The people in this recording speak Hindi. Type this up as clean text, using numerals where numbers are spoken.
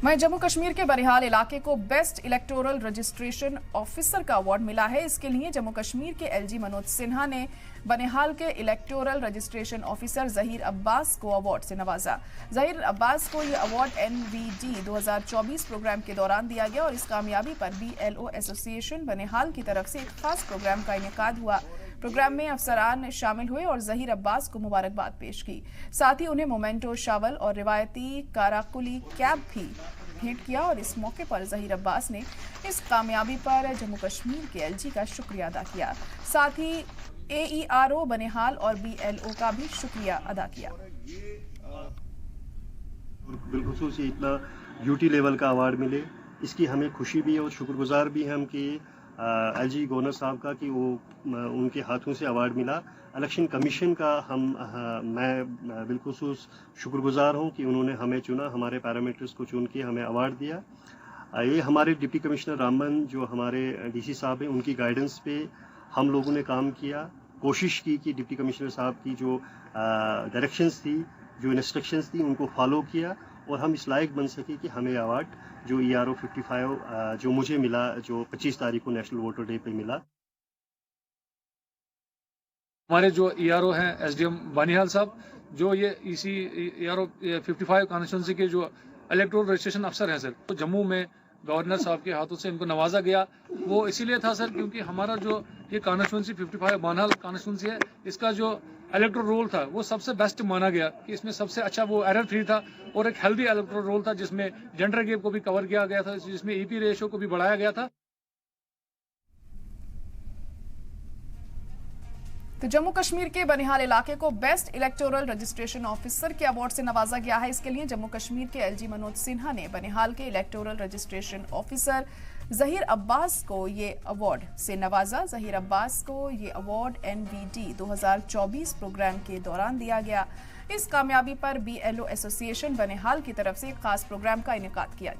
वहीं जम्मू कश्मीर के बनिहाल इलाके को बेस्ट इलेक्टोरल रजिस्ट्रेशन ऑफिसर का अवार्ड मिला है। इसके लिए जम्मू कश्मीर के एलजी मनोज सिन्हा ने बनिहाल के electoral registration officer Zaheer Abbas को अवार्ड से नवाजा। जहीर अब्बास को यह अवार्ड एनवीडी 2024 प्रोग्राम के दौरान दिया गया और इस कामयाबी पर बीएलओ एसोसिएशन बनिहाल की तरफ से एक खास प्रोग्राम का इनेकाद हुआ। प्रोग्राम में अफसरान शामिल हुए और जहीर अब्बास को मुबारकबाद पेश की। साथ ही उन्हें मोमेंटो शावल और रिवायती काराकुली कैप भी भेंट किया और इस मौके पर जहीर अब्बास ने इस कामयाबी पर जम्मू कश्मीर के एलजी का शुक्रिया अदा किया। साथ ही एईआरओ बनिहाल और बीएलओ का भी शुक्रिया अदा किया। बिलखुसूस इतना ड्यूटी लेवल का अवार्ड मिले, इसकी हमें खुशी भी है और शुक्रगुजार भी हैं हम कि एलजी गवर्नर साहब का कि वो उनके हाथों से अवार्ड मिला। इलेक्शन कमीशन का मैं बिलखुसूस शुक्रगुजार हूं कि उन्होंने हमें चुना, हमारे पैरामीटर्स को चुन के हमें अवार्ड दिया। ये हमारे डिप्टी कमिश्नर रामन जो हमारे डीसी साहब हैं, उनकी गाइडेंस पे हम लोगों ने काम किया, कोशिश की कि डिप्टी कमिश्नर साहब की जो डायरेक्शंस थी, जो इंस्ट्रक्शंस थी, उनको फॉलो किया और हम इस लायक बन सके कि हमें अवार्ड जो ERO 55 जो मुझे मिला, जो 25 तारीख को नेशनल वोटर डे पे मिला। हमारे जो ERO हैं SDM बानिहाल साहब, जो ये ERO 55 कॉन्स्टिट्यूंसी के जो इलेक्टोरल रजिस्ट्रेशन अफसर हैं सर, तो जम्मू में गवर्नर साहब के हाथों से इनको नवाजा गया। वो इसीलिए था सर क्योंकि हमारा जो ये कॉन्स्टिट्यूंसी 55 बानिहाल कॉन्स्टिट्यूंसी है, इसका जो इलेक्टोरल रोल था वो सबसे बेस्ट माना गया कि इसमें सबसे अच्छा वो एरर फ्री था और एक हेल्दी इलेक्टोरल रोल था जिसमें जेंडर गैप को भी कवर किया गया था, जिसमें EP रेशियो को भी बढ़ाया गया था। तो जम्मू कश्मीर के बनिहाल इलाके को बेस्ट इलेक्टोरल रजिस्ट्रेशन ऑफिसर के अवार्ड से नवाजा गया है। इसके लिए जम्मू कश्मीर के एलजी मनोज सिन्हा ने बनिहाल के electoral registration officer Zaheer Abbas को ये अवार्ड से नवाजा। जहीर अब्बास को ये अवार्ड NVD 2024 प्रोग्राम के दौरान दिया गया। इस कामयाबी पर BLO एसोसिएशन बनिहाल की तरफ से एक खास प्रोग्राम का इनेकाद किया गया।